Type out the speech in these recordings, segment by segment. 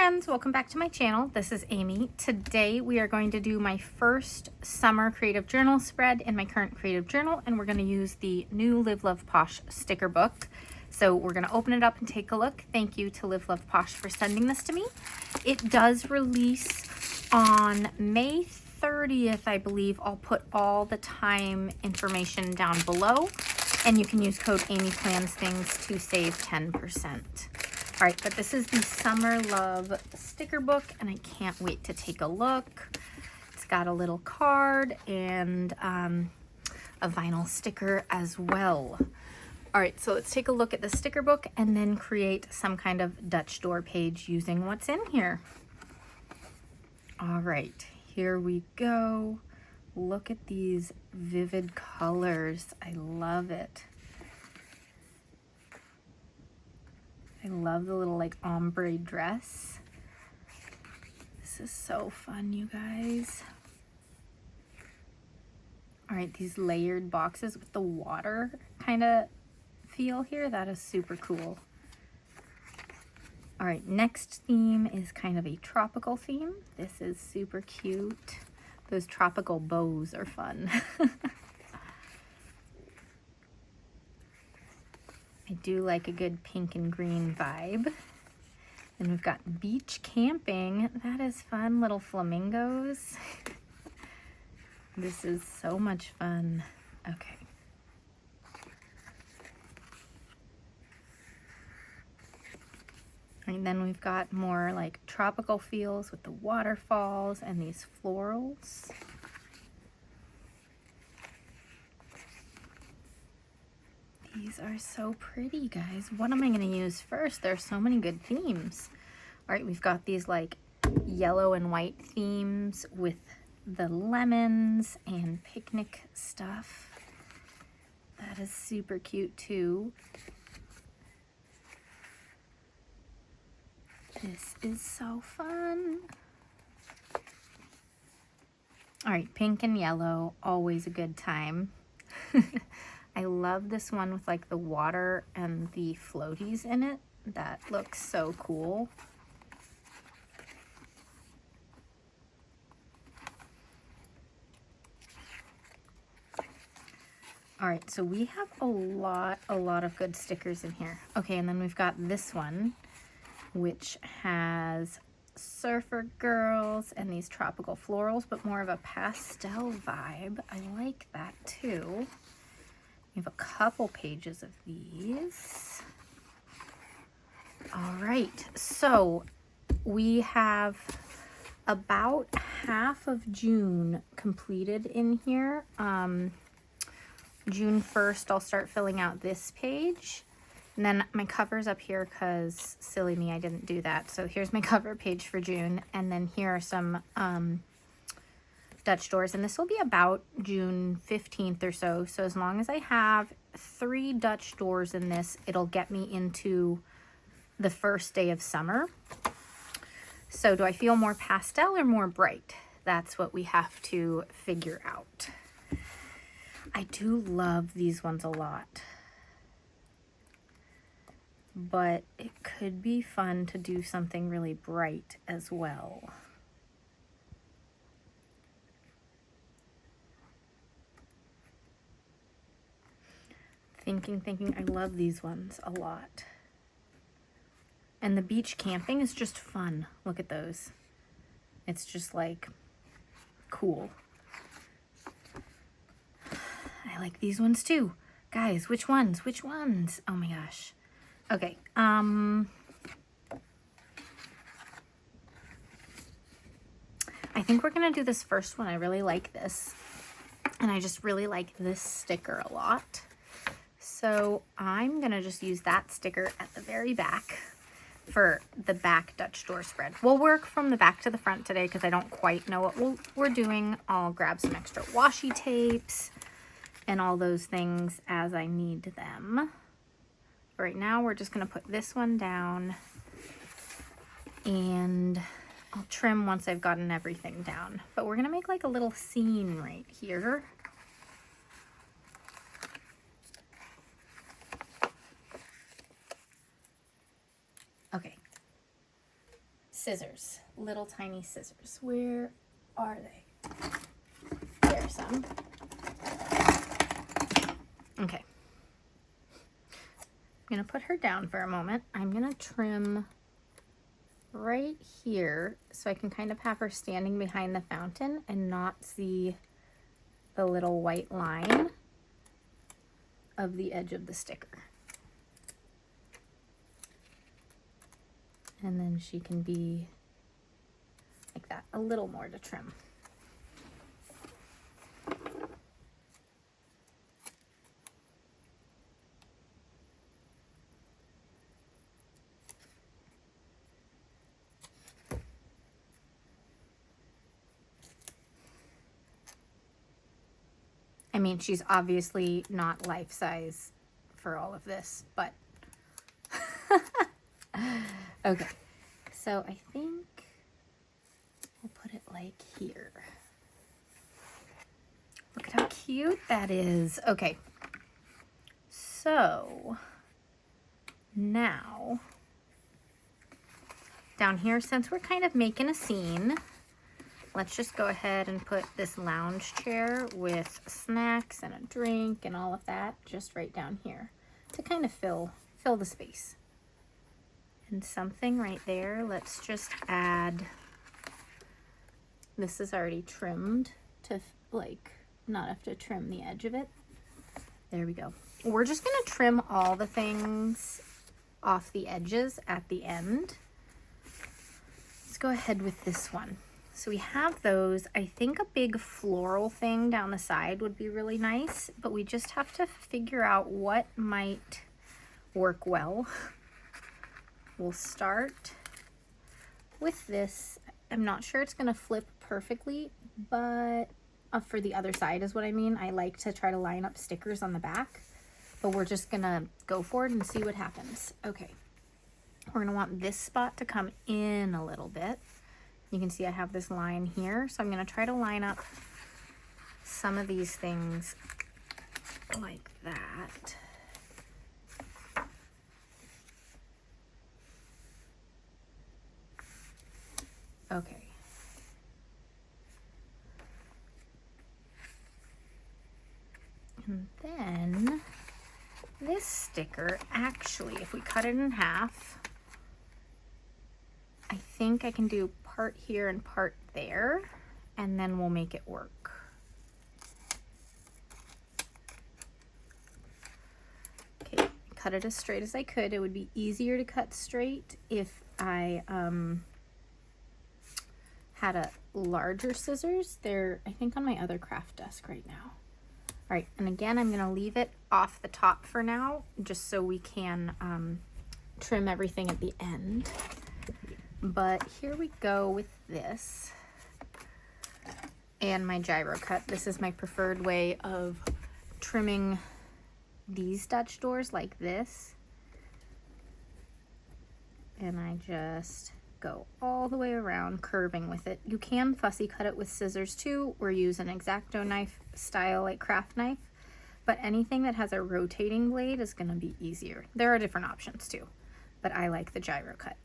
friends, welcome back to my channel. This is Amy. Today we are going to do my first summer creative journal spread in my current creative journal, and we're going to use the new Live Love Posh sticker book. So we're going to open it up and take a look. Thank you to Live Love Posh for sending this to me. It does release on May 30th, I believe. I'll put all the time information down below, and you can use code AMYPLANSTHINGS to save 10%. All right, but this is the Summer Love sticker book, and I can't wait to take a look. It's got a little card and a vinyl sticker as well. All right, so let's take a look at the sticker book and then create some kind of Dutch door page using what's in here. All right, here we go. Look at these vivid colors. I love it. I love the little like ombre dress. This is so fun, you guys. All right, these layered boxes with the water kind of feel here. That is super cool. All right, next theme is kind of a tropical theme. This is super cute. Those tropical bows are fun. I do like a good pink and green vibe. Then we've got beach camping. That is fun. Little flamingos. This is so much fun. Okay. And then we've got more like tropical feels with the waterfalls and these florals. These are so pretty, guys. What am I going to use first? There's so many good themes. All right, we've got these like yellow and white themes with the lemons and picnic stuff. That is super cute too. This is so fun. All right, pink and yellow, always a good time. I love this one with like the water and the floaties in it. That looks so cool. All right, so we have a lot of good stickers in here. Okay, and then we've got this one, which has surfer girls and these tropical florals, but more of a pastel vibe. I like that too. We have a couple pages of these. All right, so we have about half of June completed in here. June 1st, I'll start filling out this page. And then my cover's up here because, silly me, I didn't do that. So here's my cover page for June. And then here are some Dutch doors. And this will be about June 15th or so. So as long as I have 3 Dutch doors in this, it'll get me into the first day of summer. So do I feel more pastel or more bright? That's what we have to figure out. I do love these ones a lot, but it could be fun to do something really bright as well. Thinking, I love these ones a lot. And the beach camping is just fun. Look at those. It's just like cool. I like these ones too. Guys, which ones? Which ones? Oh my gosh. Okay, I think we're gonna do this first one. I really like this, and I just really like this sticker a lot. So I'm gonna just use that sticker at the very back for the back Dutch door spread. We'll work from the back to the front today because I don't quite know what we're doing. I'll grab some extra washi tapes and all those things as I need them. Right now, we're just going to put this one down, and I'll trim once I've gotten everything down. But we're going to make like a little scene right here. Okay. scissors, little tiny scissors. Where are they? There's some. Okay. I'm gonna put her down for a moment. I'm gonna trim right here so I can kind of have her standing behind the fountain and not see the little white line of the edge of the sticker. And then she can be like that, a little more to trim. I mean, she's obviously not life size for all of this, but okay. So I think we'll put it like here. Look at how cute that is. Okay. So now down here, since we're kind of making a scene, let's just go ahead and put this lounge chair with snacks and a drink and all of that just right down here to kind of fill the space. And something right there, let's just add, this is already trimmed to like not have to trim the edge of it. There we go. We're just gonna trim all the things off the edges at the end. Let's go ahead with this one. So we have those. I think a big floral thing down the side would be really nice, but we just have to figure out what might work well. We'll start with this. I'm not sure it's gonna flip perfectly, but for the other side is what I mean. I like to try to line up stickers on the back, but we're just gonna go for it and see what happens. Okay, we're gonna want this spot to come in a little bit. You can see I have this line here, so I'm going to try to line up some of these things like that. Okay. And then this sticker, actually, if we cut it in half, I think I can do part here and part there, and then we'll make it work. Okay, cut it as straight as I could. It would be easier to cut straight if I had a larger scissors. They're, I think, on my other craft desk right now. All right, and again, I'm gonna leave it off the top for now, just so we can trim everything at the end. But here we go with this and my gyro cut. This is my preferred way of trimming these Dutch doors, like this. And I just go all the way around, curving with it. You can fussy cut it with scissors too, or use an X-Acto knife style like craft knife, but anything that has a rotating blade is gonna be easier. There are different options too, but I like the gyro cut.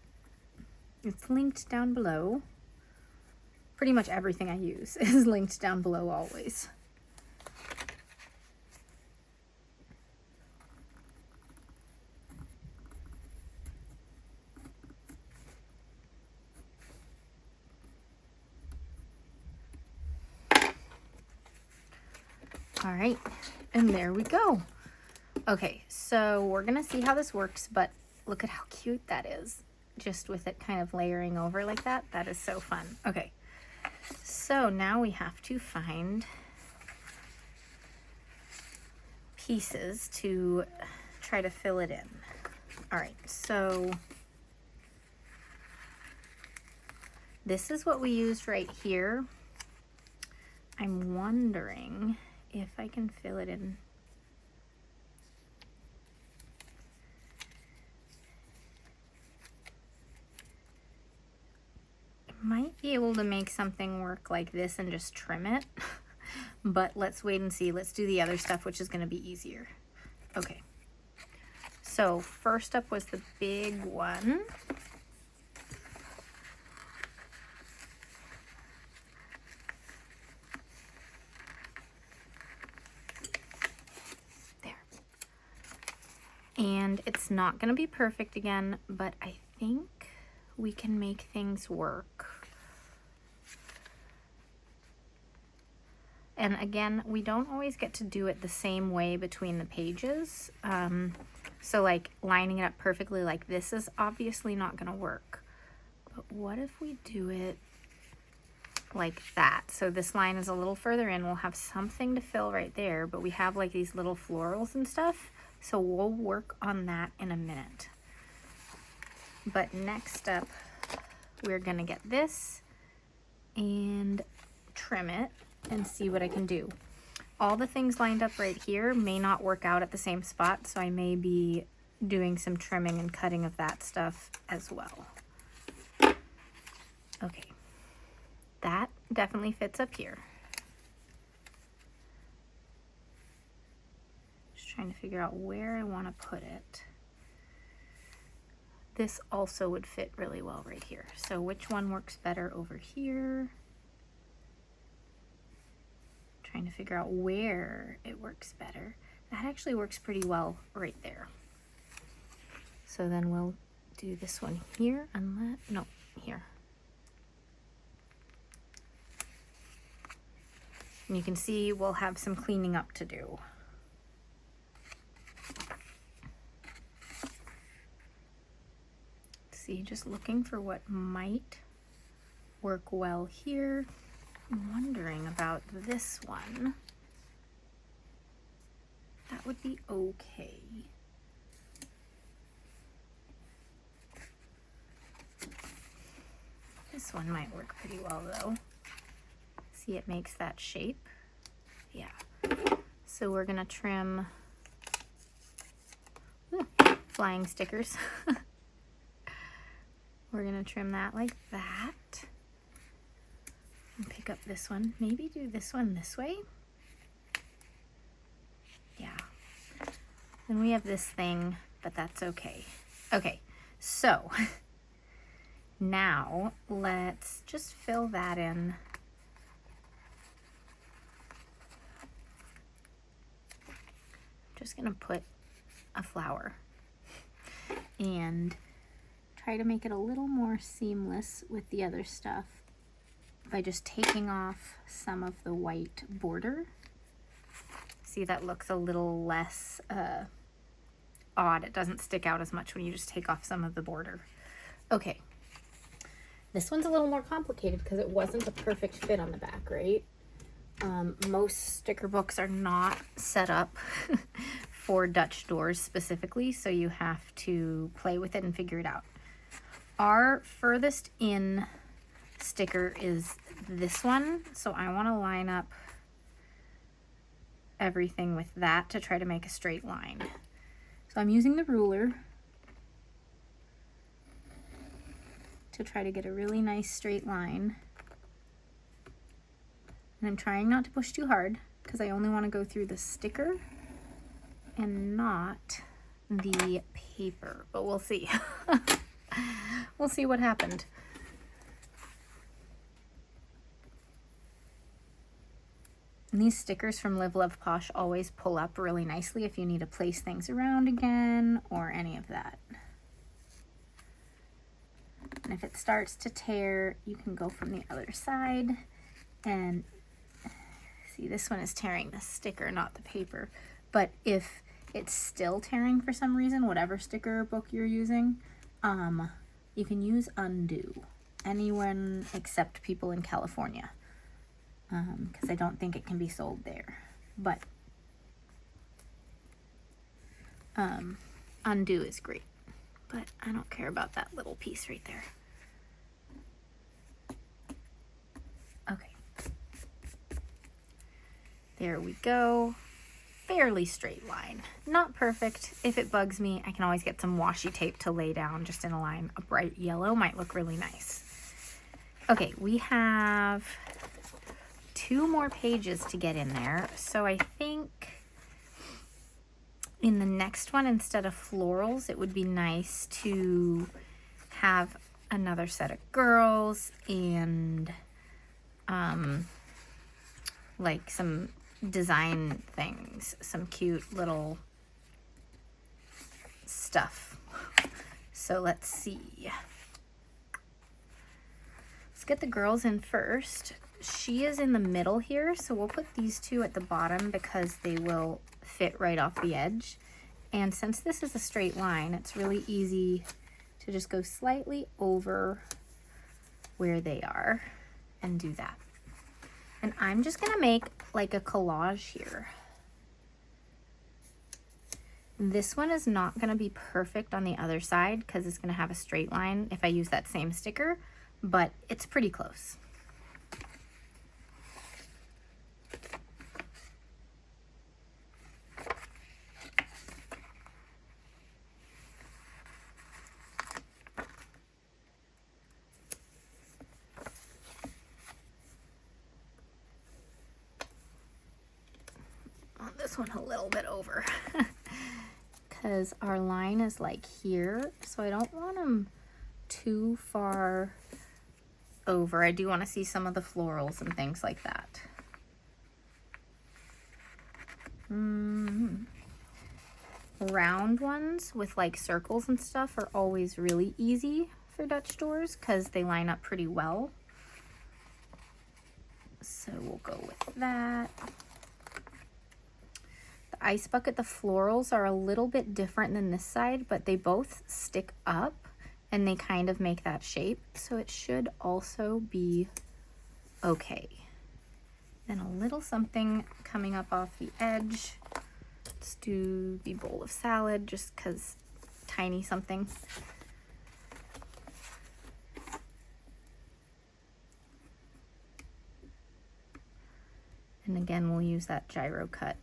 It's linked down below. Pretty much everything I use is linked down below always. All right, and there we go. Okay, so we're gonna see how this works, but look at how cute that is. Just with it kind of layering over like that. That is so fun. Okay, so now we have to find pieces to try to fill it in. All right, so this is what we used right here. I'm wondering if I can fill it in. Might be able to make something work like this and just trim it, but let's wait and see. Let's do the other stuff, which is going to be easier. Okay, so first up was the big one. And it's not going to be perfect again, but I think we can make things work. And again, we don't always get to do it the same way between the pages. So like lining it up perfectly like this is obviously not going to work. But what if we do it like that? So this line is a little further in. We'll have something to fill right there, but we have like these little florals and stuff. So we'll work on that in a minute. But next up, we're gonna get this and trim it and see what I can do. All the things lined up right here may not work out at the same spot, so I may be doing some trimming and cutting of that stuff as well. Okay, that definitely fits up here. Just trying to figure out where I want to put it. This also would fit really well right here. So which one works better over here? Trying to figure out where it works better. That actually works pretty well right there. So then we'll do this one here and no, here. And you can see we'll have some cleaning up to do. See, just looking for what might work well here. I'm wondering about this one. That would be okay. This one might work pretty well though. See, it makes that shape. Yeah. So we're gonna trim flying stickers. We're gonna trim that like that. And pick up this one. Maybe do this one this way. Yeah. Then we have this thing, but that's okay. Okay, so now let's just fill that in. Just gonna put a flower and try to make it a little more seamless with the other stuff by just taking off some of the white border. See, that looks a little less odd. It doesn't stick out as much when you just take off some of the border. Okay, this one's a little more complicated because it wasn't a perfect fit on the back, right? Most sticker books are not set up for Dutch doors specifically, so you have to play with it and figure it out. Our furthest in sticker is this one, so I want to line up everything with that to try to make a straight line. So I'm using the ruler to try to get a really nice straight line. And I'm trying not to push too hard because I only want to go through the sticker and not the paper, but we'll see. We'll see what happened. And these stickers from Live, Love, Posh always pull up really nicely if you need to place things around again or any of that. And if it starts to tear, you can go from the other side and see, this one is tearing the sticker, not the paper. But if it's still tearing for some reason, whatever sticker book you're using, you can use undo. Anyone except people in California, because I don't think it can be sold there. But undo is great, but I don't care about that little piece right there. Okay, there we go. Fairly straight line. Not perfect. If it bugs me, I can always get some washi tape to lay down just in a line. A bright yellow might look really nice. Okay, we have 2 more pages to get in there. So I think in the next one, instead of florals, it would be nice to have another set of girls and like some design things, some cute little stuff. So let's see. Let's get the girls in first. She is in the middle here, so we'll put these two at the bottom because they will fit right off the edge. And since this is a straight line, it's really easy to just go slightly over where they are and do that. And I'm just gonna make like a collage here. This one is not gonna be perfect on the other side because it's gonna have a straight line if I use that same sticker, but it's pretty close. This one a little bit over because our line is like here, so I don't want them too far over. I do want to see some of the florals and things like that. Round ones with like circles and stuff are always really easy for Dutch doors because they line up pretty well. So we'll go with that. Ice bucket, the florals are a little bit different than this side, but they both stick up and they kind of make that shape, so it should also be okay. Then a little something coming up off the edge. Let's do the bowl of salad just because tiny something. And again, we'll use that gyro cut.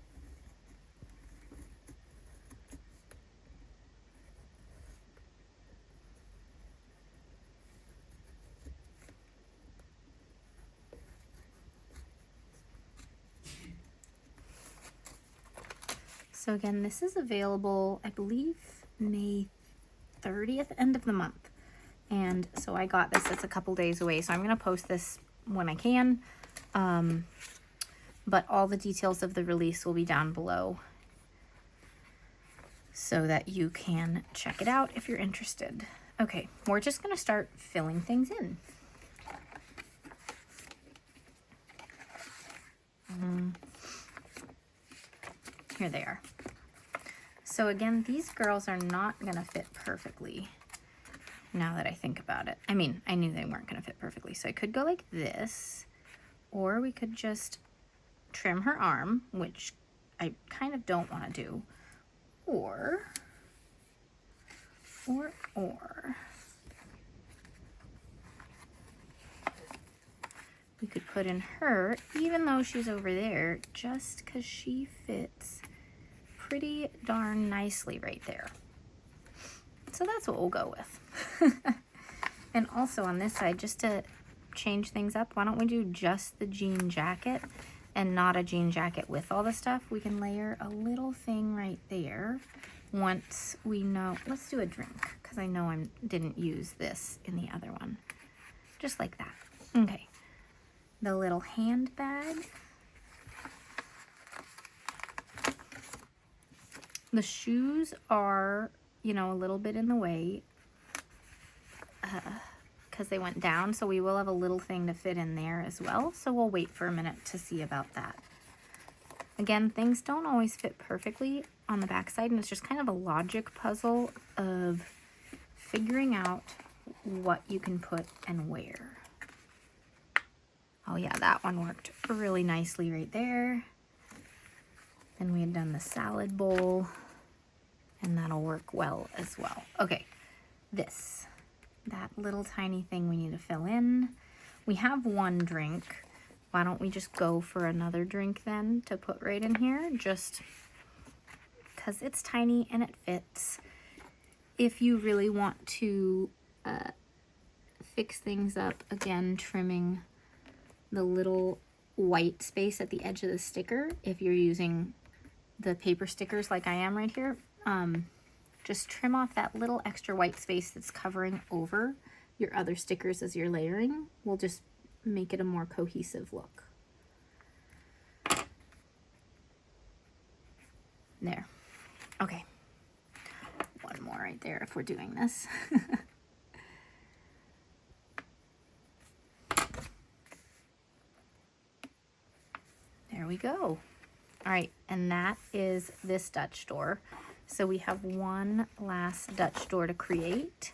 So again, this is available, I believe, May 30th, end of the month. And so I got this, it's a couple days away, so I'm gonna post this when I can. But all the details of the release will be down below so that you can check it out if you're interested. Okay, we're just gonna start filling things in. Here they are. So again, these girls are not gonna fit perfectly now that I think about it. I mean, I knew they weren't gonna fit perfectly, so I could go like this, or we could just trim her arm, which I kind of don't wanna do, or we could put in her, even though she's over there, just because she fits pretty darn nicely right there. So that's what we'll go with. And also on this side, just to change things up, why don't we do just the jean jacket and not a jean jacket with all the stuff? We can layer a little thing right there once we know. Let's do a drink because I know I didn't use this in the other one. Just like that. Okay. The little handbag. The shoes are, you know, a little bit in the way because they went down, so we will have a little thing to fit in there as well. So we'll wait for a minute to see about that. Again, things don't always fit perfectly on the back side, and it's just kind of a logic puzzle of figuring out what you can put and where. Oh yeah, that one worked really nicely right there. Then we had done the salad bowl, and that'll work well as well. Okay, that little tiny thing we need to fill in. We have one drink. Why don't we just go for another drink then to put right in here, just because it's tiny and it fits. If you really want to fix things up, again, trimming the little white space at the edge of the sticker, if you're using the paper stickers like I am right here, just trim off that little extra white space that's covering over your other stickers as you're layering. We'll just make it a more cohesive look. There. Okay. One more right there if we're doing this. There we go. All right, and that is this Dutch door. So we have one last Dutch door to create.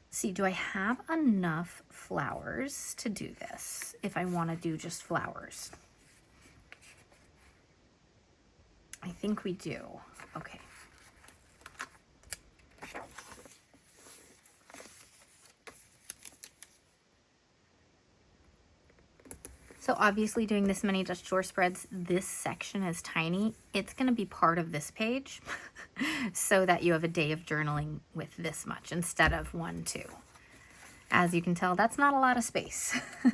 See, do I have enough flowers to do this if I want to do just flowers? I think we do. Okay. So obviously doing this many Dutch door spreads, this section is tiny. It's going to be part of this page so that you have a day of journaling with this much instead of 1, 2. As you can tell, that's not a lot of space. Okay.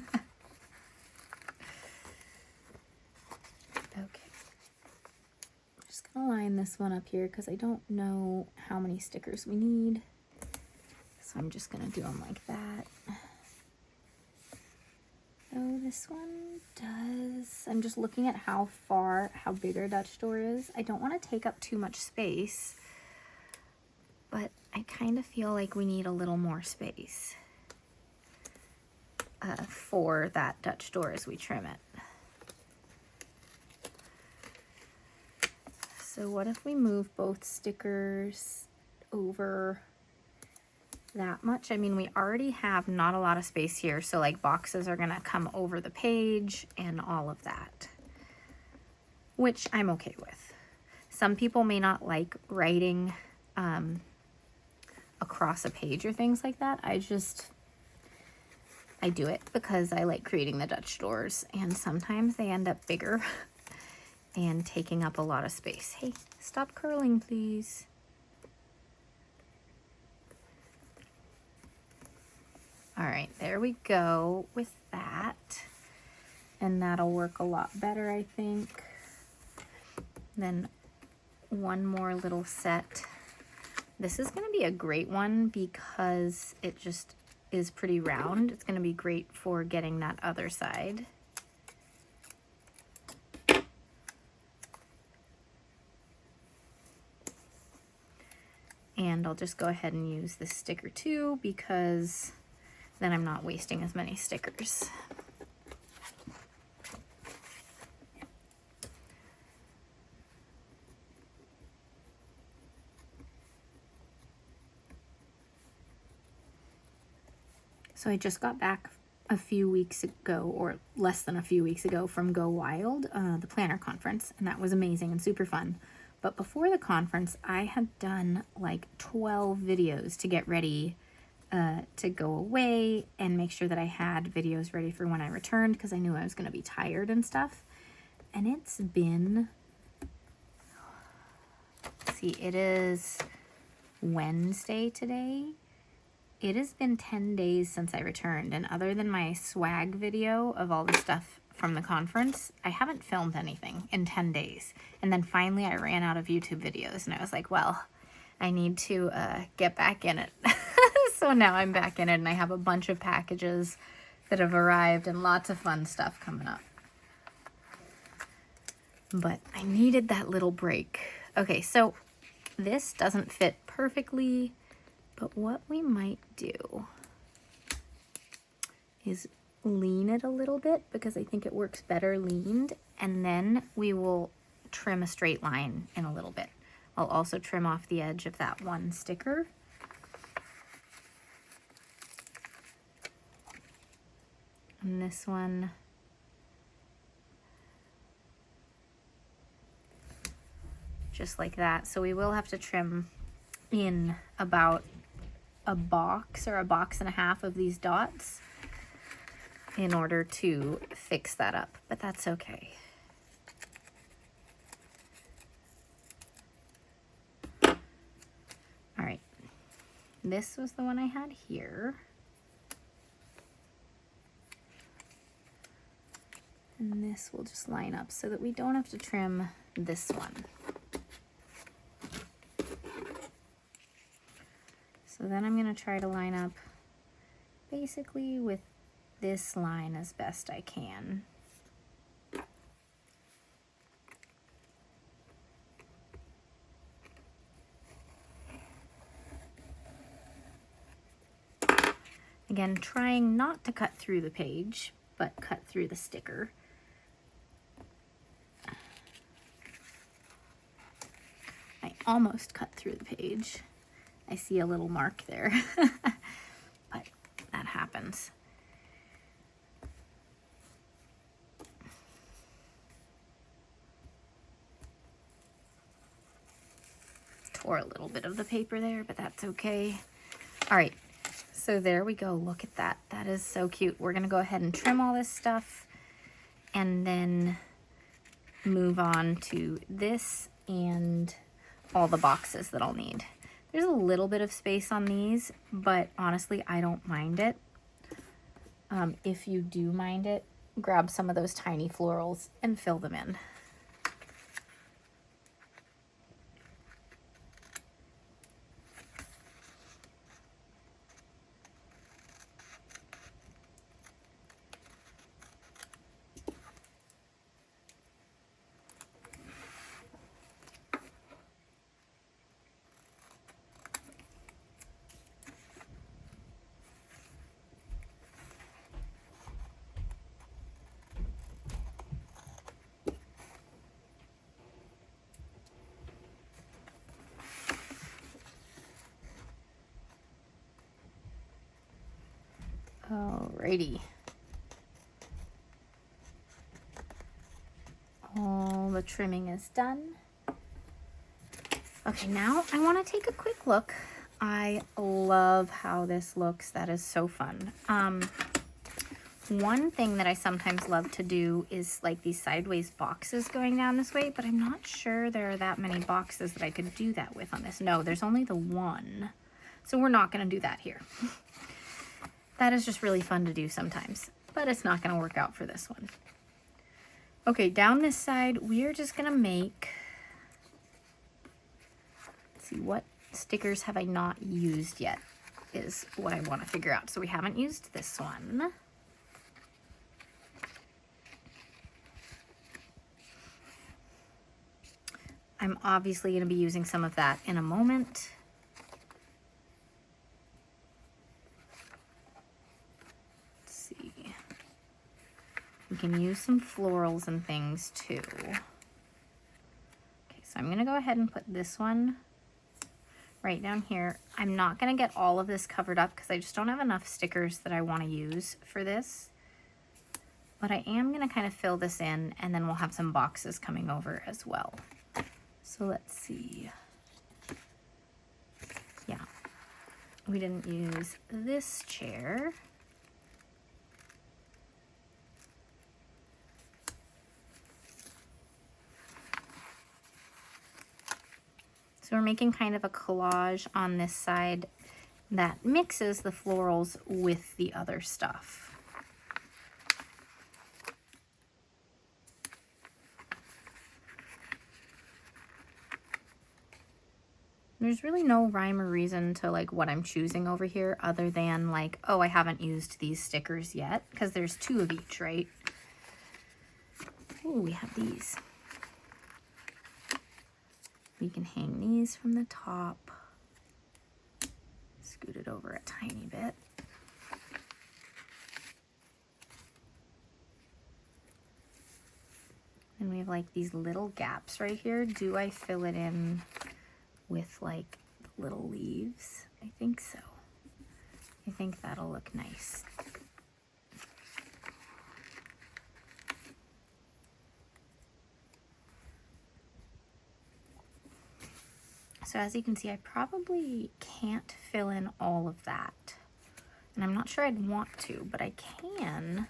I'm just going to line this one up here because I don't know how many stickers we need. So I'm just going to do them like that. Oh, this one does. I'm just looking at how big our Dutch door is. I don't want to take up too much space, but I kind of feel like we need a little more space for that Dutch door as we trim it. So what if we move both stickers over that much? I mean, we already have not a lot of space here, so like boxes are gonna come over the page and all of that, which I'm okay with. Some people may not like writing across a page or things like that. I do it because I like creating the Dutch doors, and sometimes they end up bigger and taking up a lot of space. Hey, stop curling, please. All right, there we go with that. And that'll work a lot better, I think. Then one more little set. This is gonna be a great one because it just is pretty round. It's gonna be great for getting that other side. And I'll just go ahead and use this sticker too because then I'm not wasting as many stickers. So I just got back a few weeks ago, or less than a few weeks ago, from Go Wild, the planner conference, and that was amazing and super fun. But before the conference, I had done like 12 videos to get ready to go away and make sure that I had videos ready for when I returned because I knew I was going to be tired and stuff. And it's been, see, it is Wednesday today. It has been 10 days since I returned, and other than my swag video of all the stuff from the conference, I haven't filmed anything in 10 days. And then finally I ran out of YouTube videos, and I was like, well, I need to get back in it. So now I'm back in it, and I have a bunch of packages that have arrived and lots of fun stuff coming up. But I needed that little break. Okay, so this doesn't fit perfectly, but what we might do is lean it a little bit because I think it works better leaned, and then we will trim a straight line in a little bit. I'll also trim off the edge of that one sticker. And this one, just like that. So we will have to trim in about a box or a box and a half of these dots in order to fix that up, but that's okay. All right, this was the one I had here. And this will just line up so that we don't have to trim this one. So then I'm going to try to line up basically with this line as best I can. Again, trying not to cut through the page, but cut through the sticker. I almost cut through the page. I see a little mark there, but that happens. Tore a little bit of the paper there, but that's okay. All right, so there we go. Look at that. That is so cute. We're gonna go ahead and trim all this stuff and then move on to this and all the boxes that I'll need. There's a little bit of space on these, but honestly, I don't mind it. If you do mind it, grab some of those tiny florals and fill them in. Alrighty. All the trimming is done. Okay, now I want to take a quick look. I love how this looks. That is so fun. One thing that I sometimes love to do is like these sideways boxes going down this way, but I'm not sure there are that many boxes that I could do that with on this. No, there's only the one. So we're not going to do that here. That is just really fun to do sometimes, but it's not going to work out for this one. Okay, down this side, we are just going to make, let's see, what stickers have I not used yet is what I want to figure out. So we haven't used this one. I'm obviously going to be using some of that in a moment. We can use some florals and things too. Okay, so I'm gonna go ahead and put this one right down here. I'm not gonna get all of this covered up because I just don't have enough stickers that I wanna use for this. But I am gonna kind of fill this in, and then we'll have some boxes coming over as well. So let's see. Yeah, we didn't use this chair. So we're making kind of a collage on this side that mixes the florals with the other stuff. There's really no rhyme or reason to like what I'm choosing over here other than like, oh, I haven't used these stickers yet, because there's 2 of each, right? Oh, we have these. We can hang these from the top. Scoot it over a tiny bit. And we have like these little gaps right here. Do I fill it in with like little leaves? I think so. I think that'll look nice. So as you can see, I probably can't fill in all of that. And I'm not sure I'd want to, but I can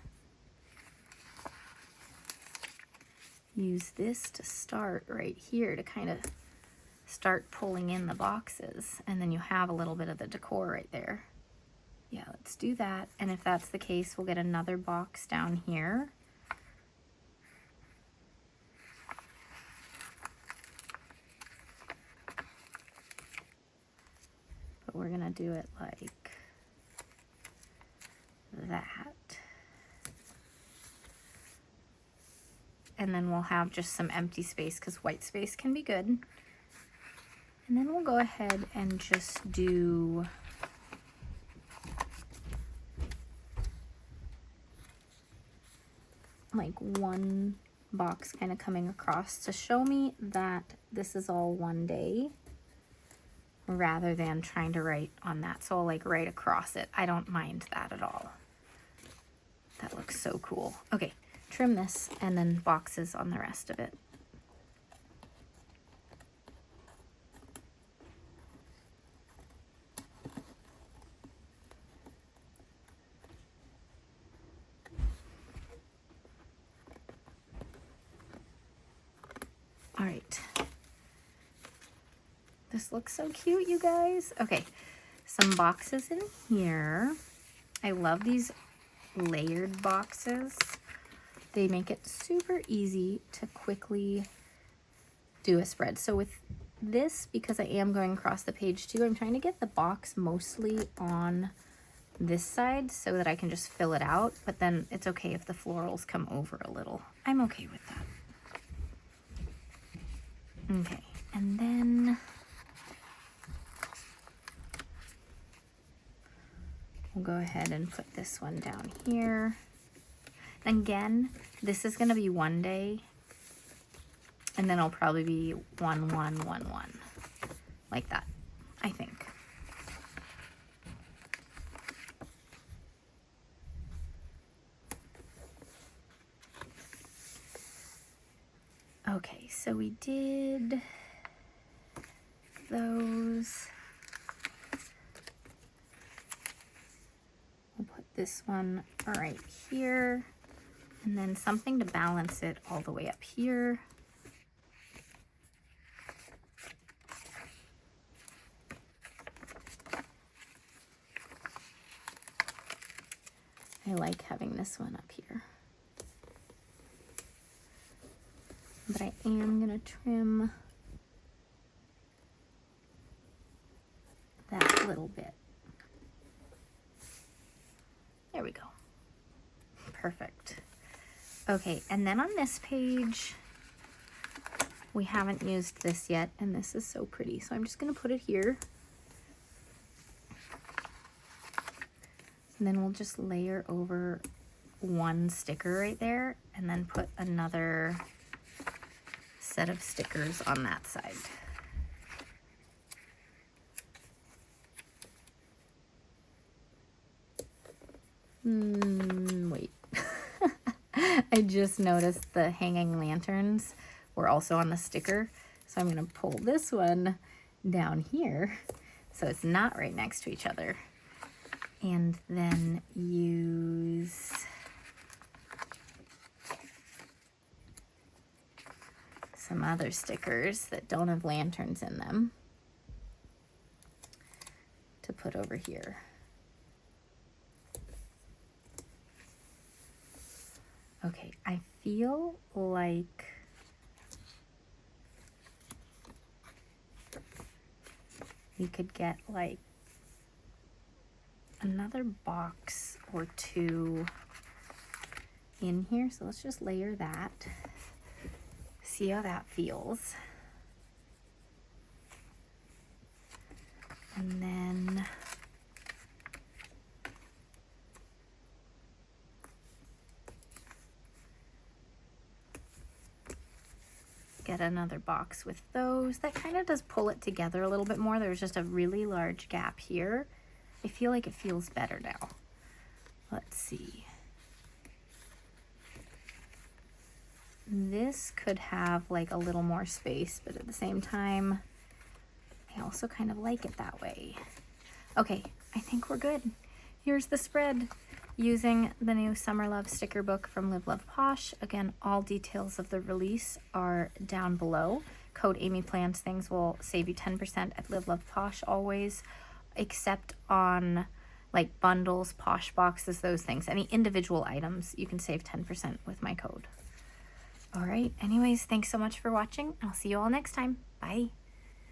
use this to start right here to kind of start pulling in the boxes. And then you have a little bit of the decor right there. Yeah, let's do that. And if that's the case, we'll get another box down here. But we're gonna do it like that. And then we'll have just some empty space because white space can be good. And then we'll go ahead and just do like one box kind of coming across to show me that this is all one day rather than trying to write on that. So I'll like write across it. I don't mind that at all. That looks so cool. Okay, trim this and then boxes on the rest of it. All right. This looks so cute, you guys. Okay, some boxes in here. I love these layered boxes. They make it super easy to quickly do a spread. So with this, because I am going across the page too, I'm trying to get the box mostly on this side so that I can just fill it out, but then it's okay if the florals come over a little. I'm okay with that. Okay, and then we'll go ahead and put this one down here. Again, this is going to be one day, and then it'll probably be 1, 1, 1, 1, like that, I think. Okay, so we did those. We'll put this one right here, and then something to balance it all the way up here. I like having this one up here. But I am going to trim that little bit. There we go. Perfect. Okay, and then on this page, we haven't used this yet, and this is so pretty. So I'm just going to put it here. And then we'll just layer over one sticker right there, and then put another set of stickers on that side. Wait. I just noticed the hanging lanterns were also on the sticker. So I'm going to pull this one down here so it's not right next to each other. And then use some other stickers that don't have lanterns in them to put over here. Okay, I feel like we could get like another box or two in here. So let's just layer that. See how that feels. And then get another box with those. That kind of does pull it together a little bit more. There's just a really large gap here. I feel like it feels better now. Let's see. This could have like a little more space, but at the same time, I also kind of like it that way. Okay, I think we're good. Here's the spread using the new Summer Love sticker book from Love Posh. Again, all details of the release are down below. Code AMYPLANSTHINGS will save you 10% at Love Posh always, except on like bundles, Posh boxes, those things. Any individual items, you can save 10% with my code. All right, anyways, thanks so much for watching. I'll see you all next time. Bye.